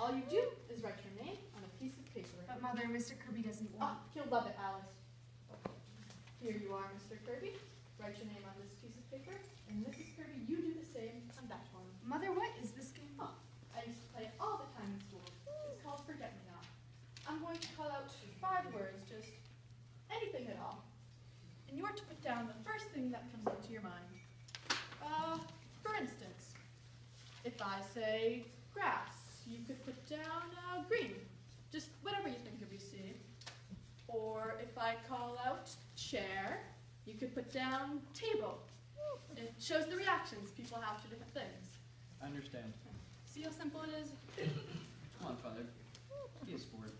All you do is write your name on a piece of paper. But Mother, Mr. Kirby doesn't want. Oh, he'll love it, Alice. Here you are, Mr. Kirby. Write your name on this piece of paper. And Mrs. Kirby, you do the same on that one. Mother, what is this game? Oh, I used to play it all the time in school. It's called Forget Me Not. I'm going to call out 5 words, just anything at all. And you're to put down the first thing that comes into your mind. For instance, if I say grass, you could put down green. Just whatever you think of, you see. Or if I call out chair, you could put down table. It shows the reactions people have to different things. I understand. See how simple it is? Come on, Father. Be a sport.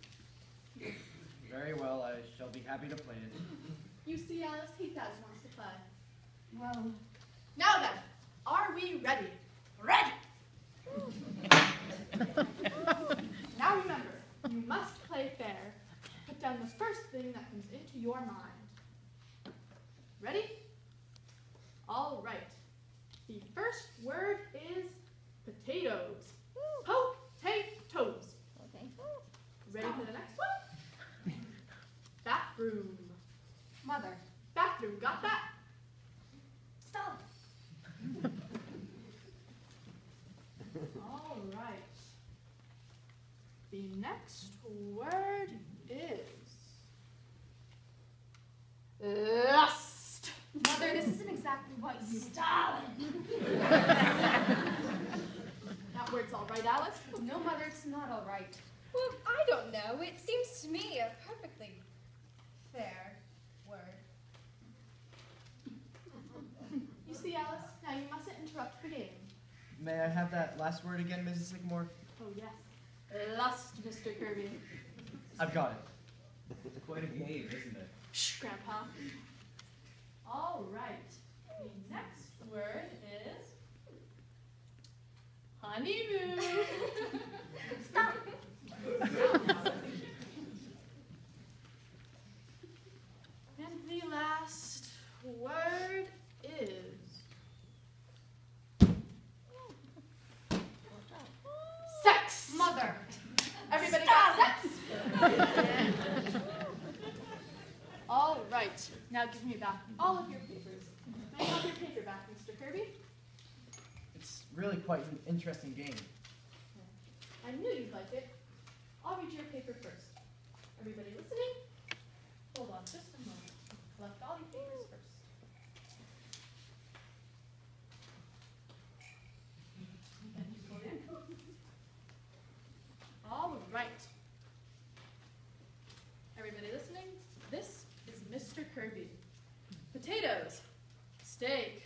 Very well, I shall be happy to play it. You see, Alice, he does want to play. Well, now then, are we ready? ready! Now remember, you must play fair. Put down the first thing that comes into your mind. Ready? All right. The first word is potatoes. Potatoes. Okay. Ready for the next one? Bathroom. Mother. Bathroom, got that? Stop. All right. The next word is lust. Mother, this isn't exactly what you... Stop. That word's all right, Alice? No, Mother, it's not all right. Well, I don't know. It seems to me a perfectly fair word. You see, Alice, now you mustn't interrupt the game. May I have that last word again, Mrs. Sycamore? Oh, yes. Lust, Mr. Kirby. I've got it. It's quite a game, isn't it? Shh, Grandpa. All right. The next word is honeymoon. Stop. And the last word is sex. Mother. Everybody got sex? All right. Now give me back all of your papers. May I have your paper back, Mr. Kirby? It's really quite an interesting game. I knew you'd like it. I'll read your paper first. Everybody listening? Hold on just a moment. Collect all your papers first. All right. Everybody listening? This is Mr. Kirby. Potatoes. Steak.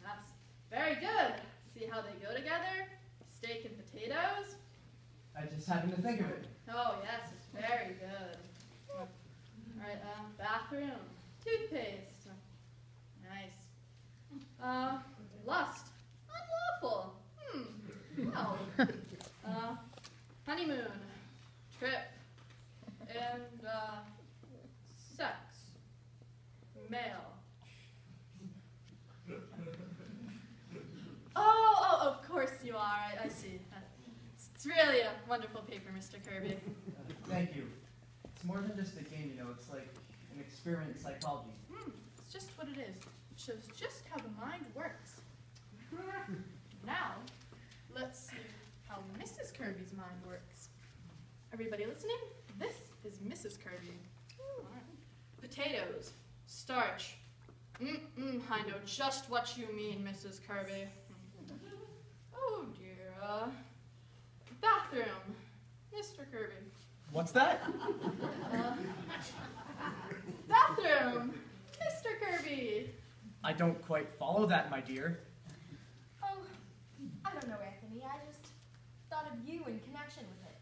That's very good. See how they go together? Steak and potatoes. I just happened to think of it. Oh, yes, it's very good. All right, bathroom. Toothpaste. Nice. Lust. Unlawful. No. Honeymoon. Trip. And, sex. Male. Oh, of course you are. I see. It's really a wonderful paper, Mr. Kirby. Thank you. It's more than just a game, you know. It's like an experiment in psychology. It's just what it is. It shows just how the mind works. Now, let's see how Mrs. Kirby's mind works. Everybody listening? This is Mrs. Kirby. All right. Potatoes. Starch. I know just what you mean, Mrs. Kirby. Oh, dear. Bathroom. Mr. Kirby. What's that? Bathroom. Mr. Kirby. I don't quite follow that, my dear. Oh, I don't know, Anthony. I just thought of you in connection with it.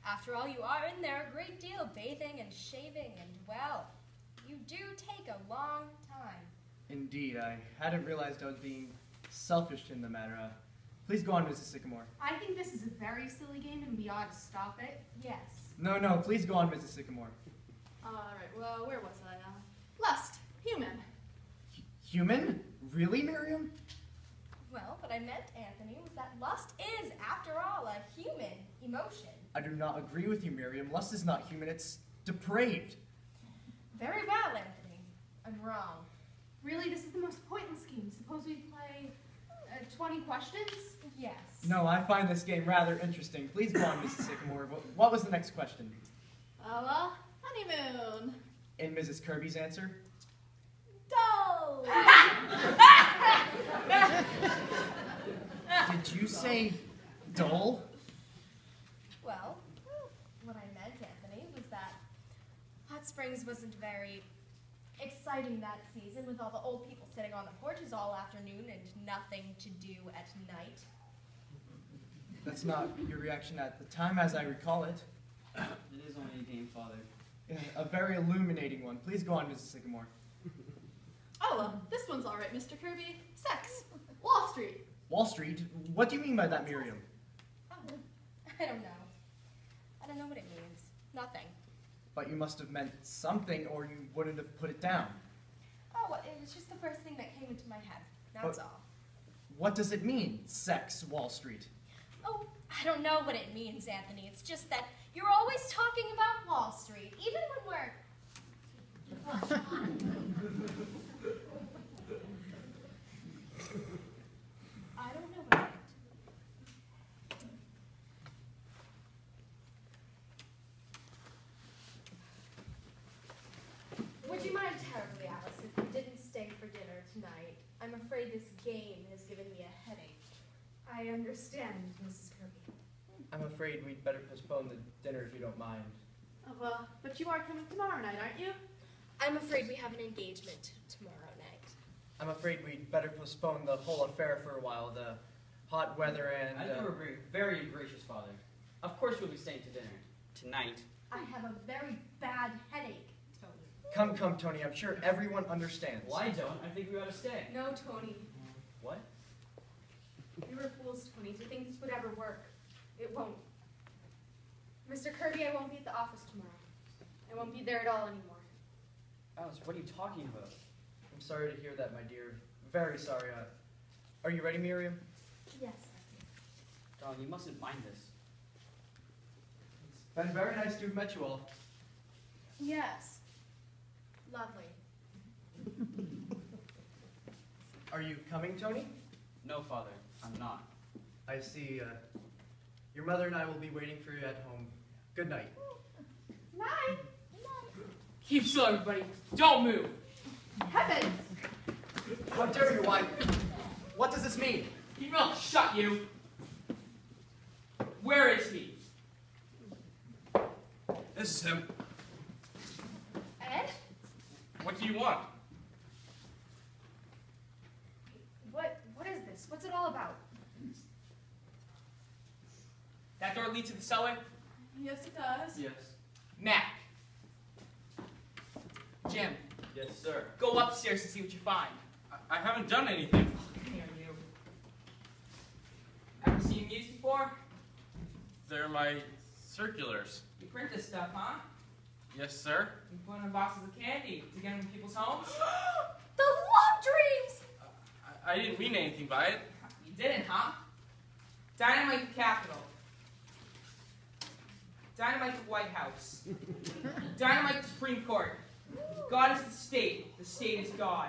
After all, you are in there a great deal, bathing and shaving, and, well, you do take a long time. Indeed, I hadn't realized I was being selfish in the matter. Please go on, Mrs. Sycamore. I think this is a very silly game and we ought to stop it. Yes. No, please go on, Mrs. Sycamore. All right, well, where was I now? Lust. Human. Human? Really, Miriam? Well, what I meant, Anthony, was that lust is, after all, a human emotion. I do not agree with you, Miriam. Lust is not human, it's depraved. Very well, Anthony. I'm wrong. Really, this is the most pointless game. Suppose we play 20 questions? Yes. No, I find this game rather interesting. Please go on, Mrs. Sycamore. What was the next question? Honeymoon. In Mrs. Kirby's answer? Dull! Did you say dull? Well, what I meant, Anthony, was that Hot Springs wasn't very exciting that season with all the old people sitting on the porches all afternoon and nothing to do at night. That's not your reaction at the time, as I recall it. It is only a game, Father. A very illuminating one. Please go on, Mrs. Sycamore. This one's all right, Mr. Kirby. Sex. Wall Street. Wall Street? What do you mean by that, Miriam? Oh, I don't know. I don't know what it means. Nothing. But you must have meant something, or you wouldn't have put it down. Oh, well, it was just the first thing that came into my head. That's all. What does it mean, sex, Wall Street? Oh, I don't know what it means, Anthony. It's just that you're always talking about Wall Street, even when we're... I don't know what it meant. Would you mind terribly, Alice, if you didn't stay for dinner tonight? I'm afraid this game has given me a headache. I understand, Mrs. Kirby. I'm afraid we'd better postpone the dinner if you don't mind. But you are coming tomorrow night, aren't you? I'm afraid we have an engagement tomorrow night. I'm afraid we'd better postpone the whole affair for a while. The hot weather and... I think we're very gracious, Father. Of course we'll be staying to dinner. Tonight. I have a very bad headache, Tony. Come, Tony. I'm sure everyone understands. Well, I don't. I think we ought to stay. No, Tony. What? We were fools, Tony, to think this would ever work. It won't. Mr. Kirby, I won't be at the office tomorrow. I won't be there at all anymore. Alice, what are you talking about? I'm sorry to hear that, my dear. Very sorry. Are you ready, Miriam? Yes. Darling, you mustn't mind this. It's been very nice to have met you all. Yes. Lovely. Are you coming, Tony? No, Father, I'm not. I see. Your mother and I will be waiting for you at home. Good night. Night. Keep still, everybody. Don't move. Heavens. How dare you? Why? What does this mean? Keep your mouth shut, you. Where is he? This is him. Ed? What do you want? What is this? What's it all about? That door leads to the cellar? Yes, it does. Yes. Mac. Jim, Yes, sir. go upstairs to see what you find. I haven't done anything. Come here, you. Ever seen these before? They're my circulars. You print this stuff, huh? Yes, sir. You put them in boxes of candy to get them in people's homes? The love dreams! I didn't mean anything by it. You didn't, huh? Dynamite the Capitol. Dynamite the White House. Dynamite the Supreme Court. God is the state is God.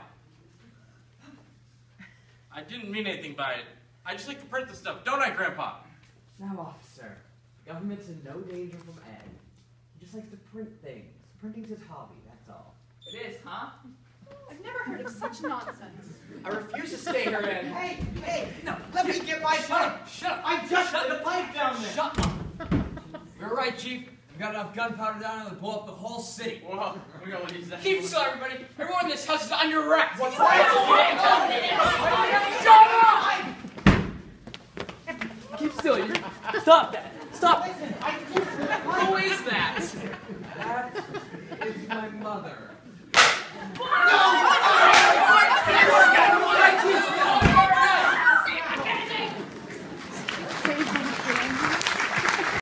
I didn't mean anything by it. I just like to print the stuff, don't I, Grandpa? Now, officer, government's in no danger from Ed. He just likes to print things. Printing's his hobby, that's all. It is, huh? I've never heard of such nonsense. I refuse to stay here, Ed. Hey! No, let me get my pipe. Shut up! I just put the pipe down there. Shut up! You're right, Chief. We've got enough gunpowder down there to blow up the whole city. Well, we gotta use that. Keep still, everybody. Everyone in this house is under arrest. What's Shut up! Keep still. Stop that. Stop. Who is that? That is my mother. No!